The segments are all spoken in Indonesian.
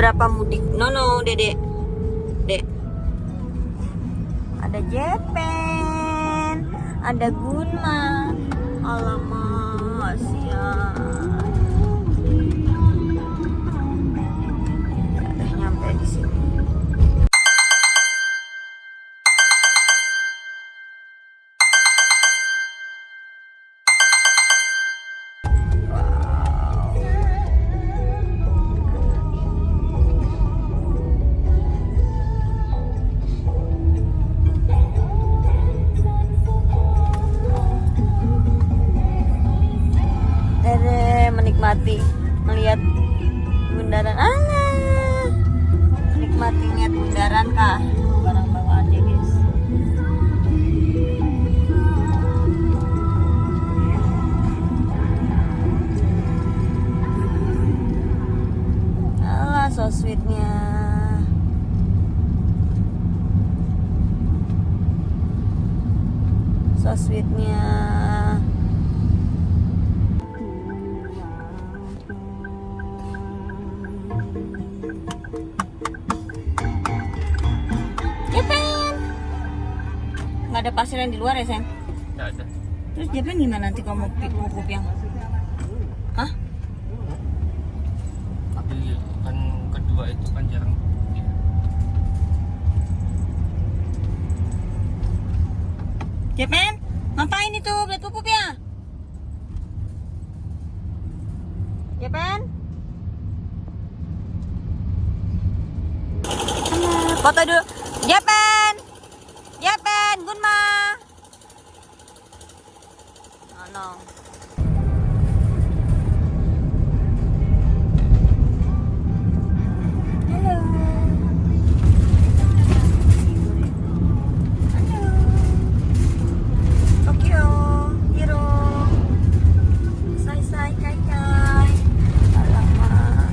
beberapa mudik. No, Dedek. Dek. Ada Jepen, ada Gunma. Alamak, siap. Udah nyampe di sini. Menikmati melihat bundaran, menikmati lihat bundaran kah, barang bawaannya guys. Alah, so sweetnya. So sweetnya. Nggak ada pasir yang di luar ya, sayang? Nggak ada. Terus Jepen gimana nanti kamu pupuk yang? Hah? Tapi kan kedua itu kan jarang. Jepen, ngapain itu? Beli pupuk ya? Jepen? Foto dulu. Jepen! Jepen, Gunma. Oh no. Halo. Halo. Tokyo, Hiro. Sai kai kai. Alamak.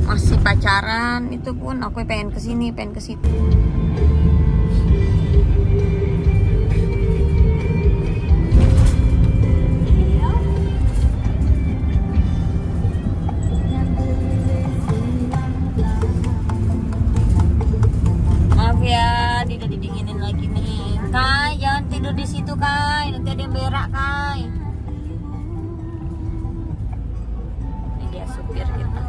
Masih pacaran itu pun aku pengen kesini, pengen ke situ. Maaf ya, tidak didinginin lagi nih. Kai, jangan tidur di situ Kai, nanti ada yang berak Kai. Ini dia supir kita.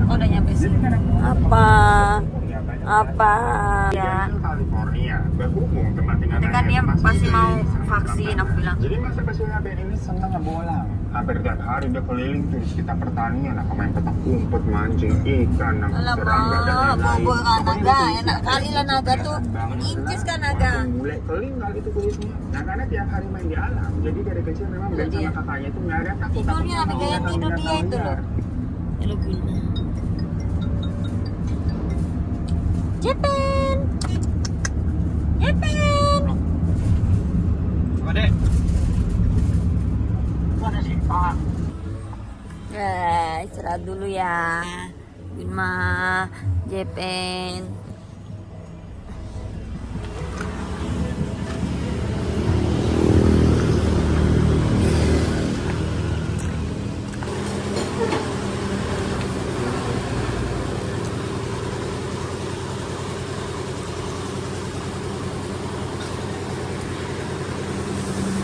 Oh, udah nyampe sini. Apa ya? California berhubung tempat tinggal Ini kan dia pasti mau vaksin, aku bilang. Jadi masa kecilnya Ben ini senang ngebolang. Hampir tiap hari dia keliling tuh di sekitar pertanian, aku main petak umpet, mancing ikan, nangkap serangga dan lain-lain. Bobol kan naga, enak kali lah naga tuh. Incis kan naga. Mulai keling kali itu kulitnya. Nah karena tiap hari main di alam, jadi dari kecil memang Ben sama kakaknya itu nggak ada takut. Tidurnya sampai gaya tidur dia itu loh. Halo Guna. Jepen. Jepen. Adek. Mana sih Pak? Istirahat dulu ya. Gunma, Jepen.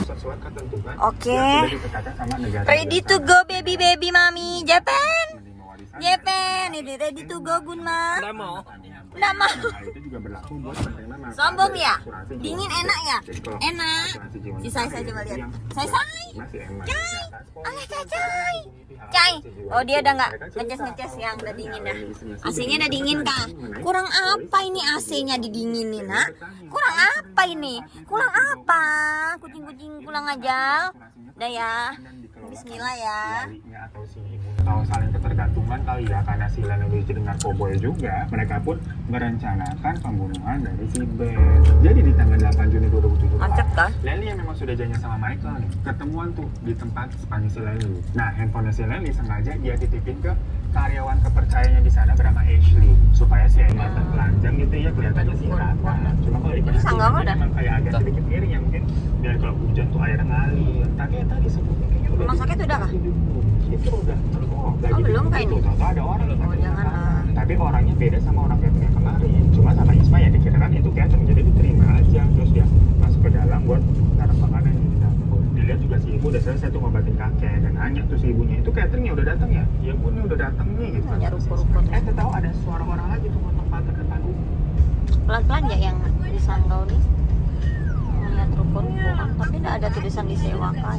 Sesuatu tentukan. Oke. Yang sudah ditetapkan sama negara. Ready to go baby mami. Japan. Menerima warisan. Japan. Ini ready to go Gunma. Nggak mau. Nggak mau. Hal itu juga berlaku buat penerima manfaat Sombong dari ya? asuransi jiwa. Dingin enak ya? Jadi kalau Enak. asuransi jiwa Si Sai coba lihat. yang Sai. masih enak. Alah Cai. Cai. Oh dia udah nggak ngeces yang udah dingin dah. AC-nya udah dingin kak. Kurang apa ini AC-nya didinginin ha? Kurang apa ini? Kurang apa? Kucing-kucing pulang aja. Udah ya. Bismillah ya. Atau saling ketergantungan kali ya, karena si Len itu dengan Cowboy juga, mereka pun merencanakan pembunuhan dari si Ben. Jadi di tanggal 8 Juni 2017, Mantap kah? Leslie yang memang sudah janji sama Michael nih, ketemuan tuh di tempat spanya si Leslie. Nah, handphone si Leslie sengaja dia titipin ke karyawan kepercayaannya di sana bernama Ashley, supaya si Emma telanjang gitu ya, kelihatannya sih rata. Cuma kalau sanggau diperhatiin dah. memang kayak agak sedikit miring ya, mungkin biar kalau hujan tuh airnya ngalir. Tapi ya tadi sebelumnya kayaknya udah Rumah sakit udah kah? itu udah belum kayak ini. Tahu ada orang yang Oh, katanya jangan sama. lah. Tapi orangnya beda sama orang yang kemarin. Cuma sama Isma ya dikirakan itu catering, jadi diterima aja. Terus dia masuk ke dalam buat naruh makanan di dapur. Dilihat juga si ibu udah selesai tuh ngobatin kakek, dan nanya tuh si ibunya, itu cateringnya udah datang ya? Iya bu, ini udah datang nih gitu. Nanya ruko-ruko. Tahu ada suara orang lagi tuh tempat ke depan rumah. Pelan-pelan ya yang di Sanggau nih. Melihat ruko-rukoan, tapi tidak ada tulisan disewakan.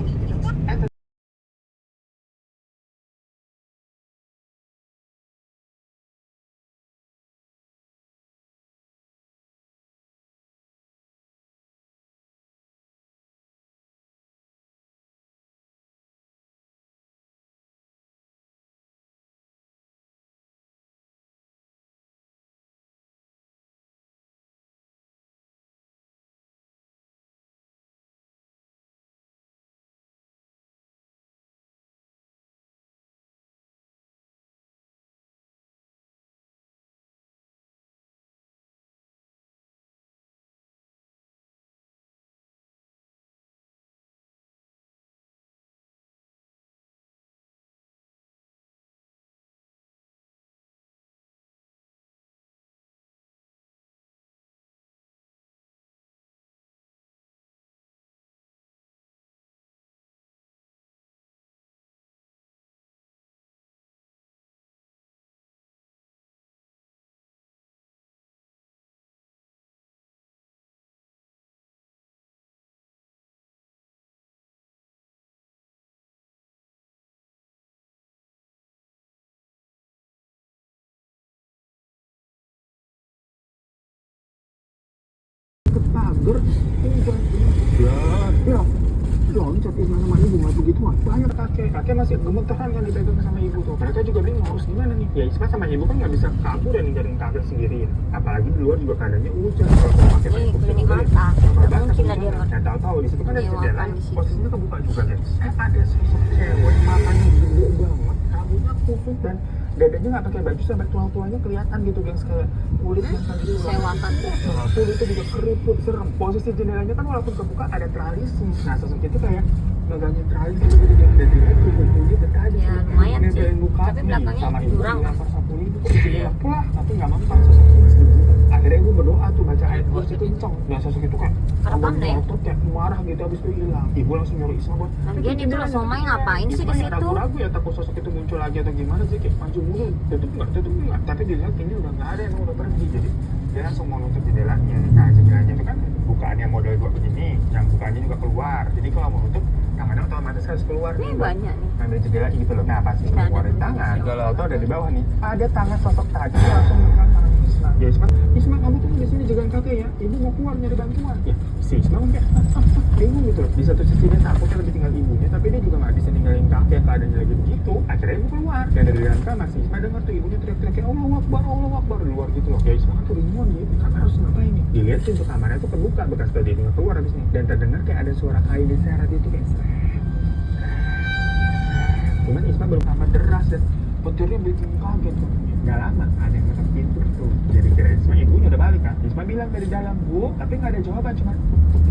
Pagar ya loncat di mana-mana ibu nggak begitu mah banyak kakek masih gemetaran kan dipegang sama ibu tuh. Mereka juga bingung harus gimana nih ya. Isma sama ibu kan nggak bisa kabur dan ninggalin kakek sendiri ya, apalagi di luar juga keadaannya hujan. Kalau pakai Nih, baju klinik putih, mata. nggak Mungkin lah dia nah, tahu-tahu di situ kan ada Dewa jendela kan di situ. posisinya kebuka juga guys. Ada sosok cewek matanya gede banget, rambutnya kusut dan dadanya nggak pakai baju sampai tulang-tulangnya kelihatan gitu guys, kayak kulit yang tadi Sewakan tuh. kulitnya juga keriput serem. Posisi jendelanya kan walaupun kebuka ada tralisnya. Nah sosok itu kayak megangin tralis gitu dan dilihat kulit itu tadi Ya, lumayan sih. nebelin muka Tapi belakangnya sama ibu jurang. dilempar sapu lidi kok jendela pulah, tapi nggak mempan sosok itu masih dibuka. Akhirnya ibu berdoa tuh baca ayat kursi kenceng. Nah sosok itu kayak Kerekam deh. ngotot kayak marah gitu, habis itu hilang. Ibu langsung nyuruh Isma buat Lagian itu loh Somai ngapain sih di Isma ya situ? ragu-ragu ya, takut sosok itu muncul lagi atau gimana sih, kayak maju mundur, tutup nggak, tapi dilihat ini udah nggak ada, emang udah pergi. Jadi dia langsung mau nutup jendelanya. Nah jendelanya itu kan bukaannya model dua begini, yang bukaannya juga keluar. Jadi kalau mau nutup tangannya otomatis harus keluar Ini nih, banyak nih. ngambil jendela gitu loh. Nah pas Tidak Isma ada ngeluarin tuh. tangan, Segala kalau ada di bawah nih ada tangan sosok tadi langsung megang tangan Isma. Ya Isma kamu tuh di sini jagain kakek ya, ibu mau keluar nyari bantuan. Ya si Isma mungkin bingung gitu loh. Di satu sisi dia takutnya lebih tinggal ibunya, tapi dia juga nggak bisa ninggalin kakek keadaannya lagi begitu. Akhirnya ibu keluar dan dari dalam kamar si Isma dengar tuh ibunya teriak-teriak kayak Allah Akbar di luar gitu loh. Ya Isma kan tuh bingung nih, kakak harus ngapain nih? Dilihat pintu kamarnya tuh kebuka, bekas tadi dia keluar habis nih, dan terdengar kayak ada suara kain diseret itu kayak cuman Isma baru kamar deras dan petirnya bikin kaget tuh. Nggak lama ada yang ngetok pintu tuh. Jadi kira Isma ibunya udah balik kan. Isma bilang dari dalam, Bu, tapi nggak ada jawaban, cuma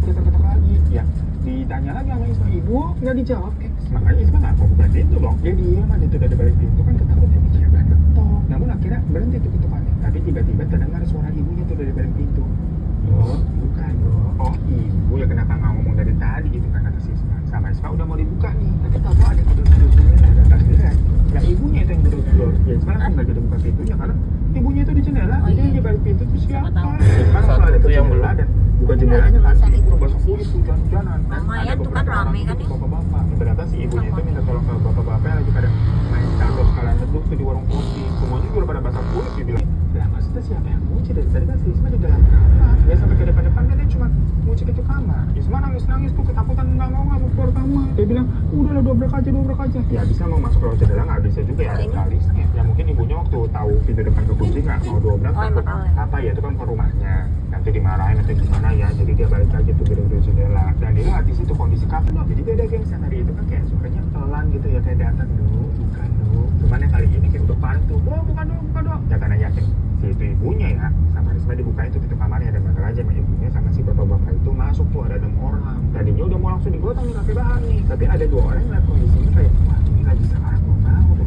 ketok-ketok lagi. Ya ditanya lagi sama Isma, Ibu nggak dijawab. Makanya Isma nggak mau buka pintu dong. Dia diem aja tuh dari balik pintu kan, ketakutan siapa yang ketok. Namun akhirnya berhenti tuh ketukannya. Tapi tiba-tiba terdengar suara ibunya tuh dari balik pintu. Oh bukan, oh ibu ya, kenapa nggak ngomong dari tadi gitu kan, kata si Isma. Sama buka nih, tapi tahu ada gedor-gedor jendela ada tas lihat. Nah ibunya itu yang gedor-gedor. Ya Isma langsung nggak jadi buka pintunya karena ibunya itu di jendela. Oh, Dia iya. di balik pintu tuh siapa? Siapa tahu. Isma langsung ada ke yang jendela belum. dan buka jendelanya kan. Ibu basah kulit hujan-hujanan. Dan Lumayan ada tuh kan beberapa orang rame itu kan ya. bapak-bapak. Ternyata si ibunya itu minta tolong ke bapak-bapak yang lagi pada main catur sekalian duduk tuh di warung kopi. Semuanya juga pada basah kulit. Dia bilang, lah maksudnya siapa yang kunci dari tadi kan si Isma di dalam kamar. Dia sampai ke depan-depan dia cuma kunci itu kamar. Isma nangis-nangis tuh ketakutan nggak mau keluar kamar. Dia bilang udahlah dobrak aja. Ya bisa mau masuk lewat jendela nggak bisa juga ya ada kali. Ya mungkin ibunya waktu tahu pintu depan kekunci nggak mau dobrak Oh, takut emang apa ya itu kan ke rumahnya nanti dimarahin atau gimana ya jadi dia balik lagi tuh gedung jendela dan dia lihat di situ kondisi kafe loh jadi beda geng hari itu kan kayak suaranya pelan gitu ya kayak datang dulu bukan dulu cuman yang kali ini kayak udah panik tuh oh bukan dong ya karena yakin si itu ibunya ya sama Risma dibukain tuh pintu kamarnya dan bener aja sama ibunya sama si bapak-bapak itu masuk tuh ada 6 orang tadinya udah mau langsung digotong nih kakek bahan nih tapi ada 2 orang yang lihat kondisinya kayak wah ini lagi sekarang mau tahu tuh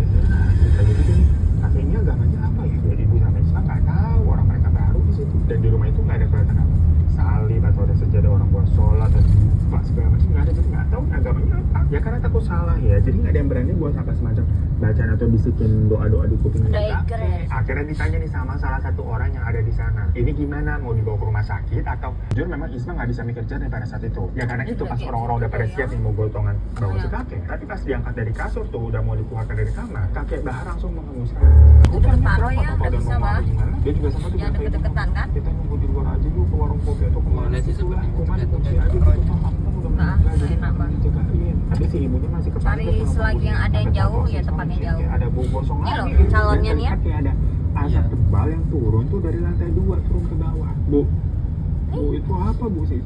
kayak gitu nih kakeknya agamanya apa ya dari ibu sama Isma nggak tahu orang mereka baru di situ dan di rumah itu nggak ada kelihatan apa salib atau ada sejadah orang buat sholat atau pas segala macam nggak ada jadi nggak tahu agamanya apa ya karena takut salah ya jadi nggak ada yang berani buat apa semacam bacaan atau bisikin doa-doa di kuping Ada kakek. iker ya? Akhirnya ditanya nih sama salah satu orang yang ada di sana ini gimana mau dibawa ke rumah sakit atau jujur memang Isma nggak bisa mikir jernih pada saat itu ya karena itu pas orang-orang udah pada siap nih mau gotongan bawa si kakek tapi pas diangkat dari kasur tuh udah mau dikeluarkan dari kamar kakek Bahar langsung menghembuskan Deket-deket ya, nggak bisa, Bah. dia juga sempat Jangan deket-deketan, kan? kita nunggu di luar aja dulu ke warung kopi atau kemana Mana sih seperti itu, kemana lihat kunci lihat aja gitu orang. Pak. Kamu kan udah Nah, meninggal jadi enak banget. dijagain tapi si ibunya masih kepala Cari selagi yang ada yang jauh, ya tempatnya jauh. ada bau gosong Ini lagi loh, gitu. calonnya Dan nih ya. kayak ada asap tebal yang turun tuh dari lantai 2 turun ke bawah bu itu apa bu sih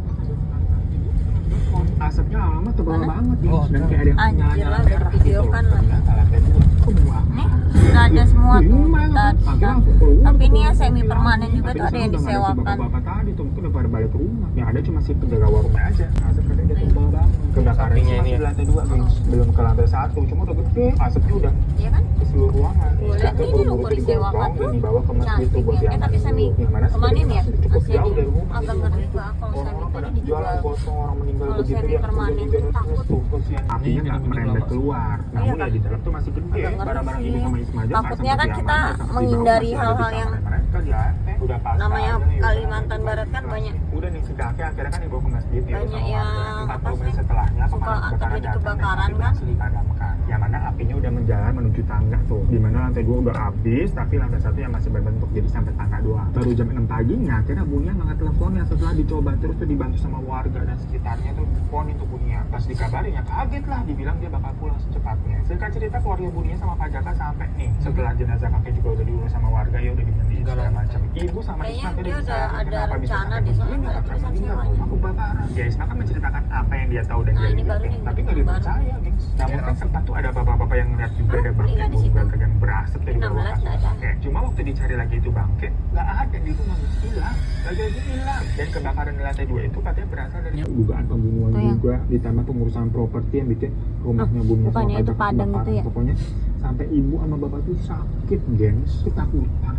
asapnya lama tebal Mana? banget ya Oh, dan kayak ada yang Anjir nyala-nyala lah, udah merah divideokan gitu. lah. Ternyata lantai 2 kebuang Nih, udah ada semua tuh. Tapi Tapi ini ya semi permanen juga tuh ada yang disewakan. bapak tadi tuh mungkin udah pada balik ke rumah. Yang ada cuma si penjaga warungnya aja. Asap katanya udah tebal banget. Kebakaran Sampingnya masih ini ya. di lantai 2 guys. Belum ke lantai 1. Cuma udah gede. Asapnya udah Iya kan? ke seluruh ruangan. Tuh, lihat Jatuh ini loh, buru-buru disewakan digotong tuh. dan dibawa ke masjid tuh buat Cantik ya. diaman Tapi semi dulu. Yang mana permanen ya? sebenarnya cukup Masih jauh dari rumah. agak ngeri gua kalau Orang-orang semi pada tadi jualan dijual. gosong orang meninggal Kalau begitu semi ya. permanen Hujan-hujan tuh takut. tuh kesian. Apinya nggak merembet keluar. Namun Iya ya kan? di dalam tuh masih gede. Agak ngeri Barang-barang sih. ibu sama Isma aja nggak Takutnya sempat kan kita diamankan. Di bawah menghindari masih ada di hal-hal kamar yang mereka di lantai. Udah pasang namanya aja nih, Kalimantan udah Barat kan banyak udah nih si kakek akhirnya kan dibawa ke masjid ya banyak sama yang warga. 40 apa menit sih, setelahnya suka pemadam kebakaran terjadi datang dan kebakaran api kan. berhasil dipadamkan yang mana apinya udah menjalar menuju tangga tuh dimana lantai 2 udah habis tapi lantai 1 yang masih berbentuk jadi sampai tangga doang baru jam 6 paginya akhirnya bunyinya ngangkat teleponnya setelah dicoba terus tuh dibantu sama warga dan sekitarnya tuh teleponin tuh bunyinya pas dikabarin ya kaget lah dibilang dia bakal pulang secepatnya singkat cerita keluarga bunyinya sama Pak Jaka sampai nih setelah jenazah kakek juga udah diurus sama warga ya udah dimandiin segala macam ibu sama Kayaknya Isma tadi dia udah disarankan ada kenapa bisa rencana sampai di sana, begini ada karena tulisan meninggal sewanya. rumah kebakaran ya Isma kan menceritakan apa yang dia tahu dan Nah, dia ini baru lihat nih, tapi nggak baru. dipercaya gengs namun kan sempat tuh ada bapak-bapak yang ngeliat juga ada bangkai iya, di situ. bangkai yang berasap dari bawah 16 kasur nggak ada. kakek cuma waktu dicari lagi itu bangkai nggak ada di rumah hilang lagi hilang dan kebakaran di lantai 2 itu katanya berasal dari dugaan pembunuhan Tuh yang- juga ditambah pengurusan properti yang bikin rumahnya bunyinya bukannya sama itu pajak Padang itu kebakaran. ya? Pokoknya sampai ibu sama bapak tuh sakit gengs ketakutan.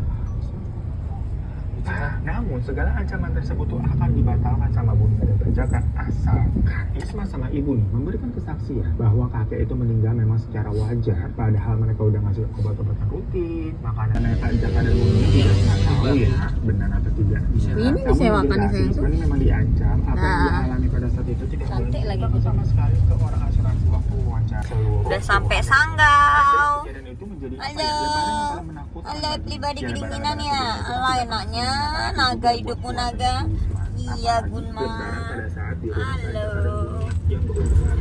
Namun segala ancaman tersebut tuh akan dibatalkan sama Bunda dan Penjaga asalkan Isma sama ibu nih memberikan kesaksian bahwa kakek itu meninggal memang secara wajar padahal mereka udah ngasih obat-obatan rutin makanan mereka Jaka dan Bunda tidak pernah tahu ya benar atau tidak. Ini disewakan nih, sayang, tuh. Sebenarnya memang diancam apa yang Nah. dia alami pada saat itu tidak boleh Cantik lagi diceritakan gitu. sama sekali ke orang asuransi waktu wawancara seluruh. Udah sampai Sanggau. Kejadian itu menjadi apa ya, Halo. lebaran yang paling menakutkan Halo bagi- pribadi ya, kedinginan lebaran ya. pada saat itu Alah tidak enaknya pernah naga buat hidupmu keluarga naga. Wisma. Iya, Apalagi Gunma. lebaran pada saat di rumah saja Halo. pada bunyi yang benar-benar.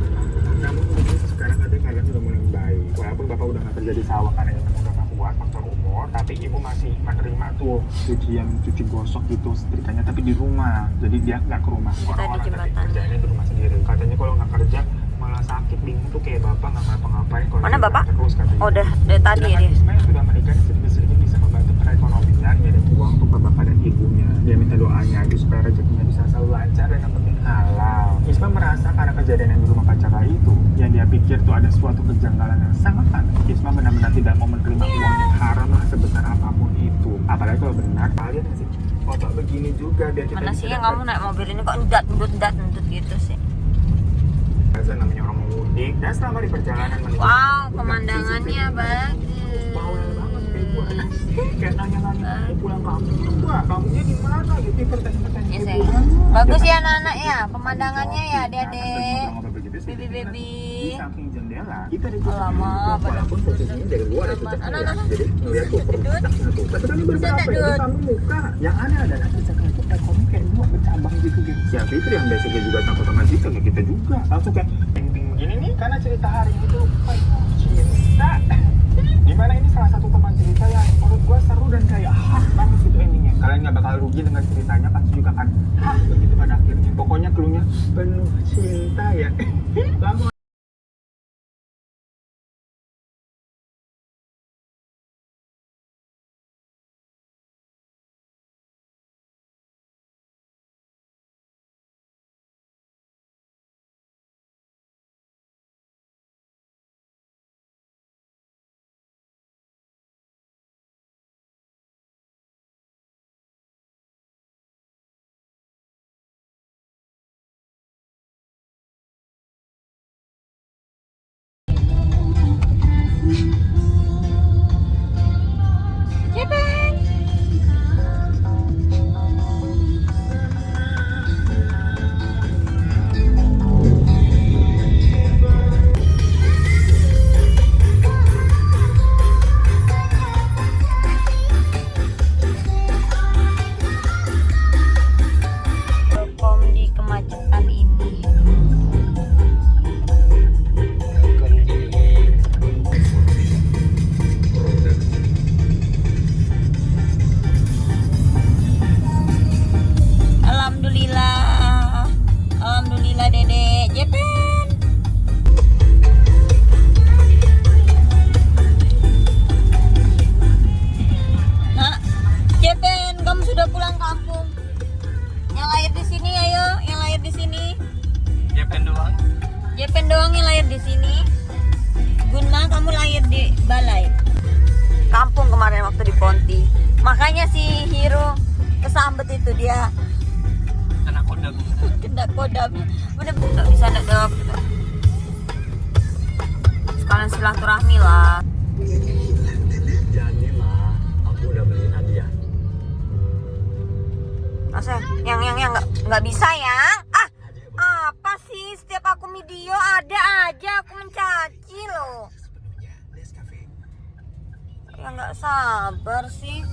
Namun mungkin sekarang katanya kalian sudah mulai baik. Walaupun bapak udah nggak kerja di sawah karena yang udah nggak kuat faktor umur, tapi ibu masih menerima tuh cuci gosok gitu setrikanya tapi di rumah. Jadi dia nggak ke rumah Kita di orang-orang tapi jembatan. kerjanya di rumah sendiri. Katanya kalau nggak kerja malah sakit bingung tuh kayak bapak nggak ngapa-ngapain. Kalau Mana di rumah bapak? terus katanya. Oh, udah dari tadi ya Sedangkan dia. Isma yang sudah menikah sedikit-sedikit bisa membantu perekonomian, dia ada uang untuk bapak dan ibunya. Dia minta doanya itu supaya rezekinya bisa selalu lancar dan yang penting halal. Isma merasa karena kejadian yang di rumah Pak Jaka itu, yang dia pikir tuh ada suatu kejanggalan yang sangat aneh. Isma benar-benar tidak mau menerima uang yang haram lah sebesar apapun itu. Apalagi kalau benar kalian ngasih foto begini juga biar kita Mana sih bisa yang kamu naik mobil ini kok ndat ndut gitu sih. Biasa namanya orang mau Dik, dan selama di perjalanan menuju Wow, pemandangannya bagus. bawel banget kayak gue. Kayak nanya-nanya mau pulang kampung gua, kampungnya di mana gitu, pertanyaan-pertanyaan Ya, gitu sayang. kan. Bagus Ya, ya anak-anak ya, pemandangannya ya adik-adik. Baby-baby. Baby-baby. Di samping jendela, kita di Alamak, walaupun posisinya dari luar ya Alamak, cocoknya ya. anak-anak. Jadi ngeliat tuh perpustakaan tuh. Tapi kan ini beberapa Bisa, itu Dut. tamu muka. Yang aneh adalah cicaknya tuh ekornya kayak dua bercabang gitu gitu. Si Fitri yang biasanya juga takut sama cicak kayak kita juga. Langsung kayak ping-ping begini nih karena cerita hari itu cinta. Dimana ini salah satu teman cerita yang menurut gua seru dan kayak banget gitu endingnya. Kalian nggak bakal rugi dengan ceritanya, pasti juga kan begitu pada akhirnya. Pokoknya cluenya penuh cinta ya. Langsung Kom di kemacetan ini. Alhamdulillah. Alhamdulillah Dedek. Jepen. Nak, Jepen, kamu sudah pulang kampung. Yang lahir di sini ayo, yang lahir di sini. Jepen doang. Jepen doang yang lahir di sini. Gunma kamu lahir di Balai. Kampung kemarin waktu di Ponti. Makanya si Hiro kesambet itu dia Anak kodam. kena kodamnya. Bener nggak bisa nggak jawab gitu. Sekalian silaturahmi lah. jadi lah, aku udah beliin hadiah. Masa yang nggak bisa ya? Apa sih setiap aku video ada aja aku mencaci loh. Ya nggak sabar sih.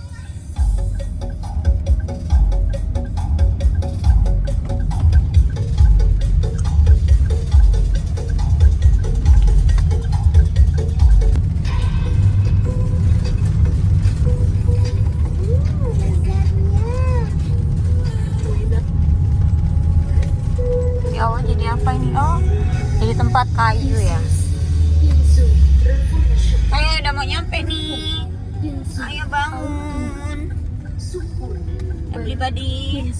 Ya Allah, jadi apa ini? Oh, jadi tempat kayu ya. Ayo udah mau nyampe nih. Ayo bangun. Everybody.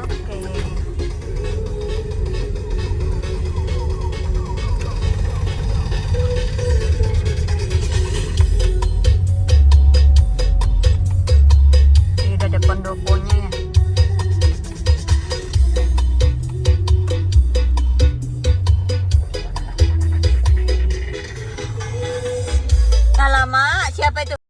Oke. Ini udah ada pendoponya ya. Alamak, siapa itu?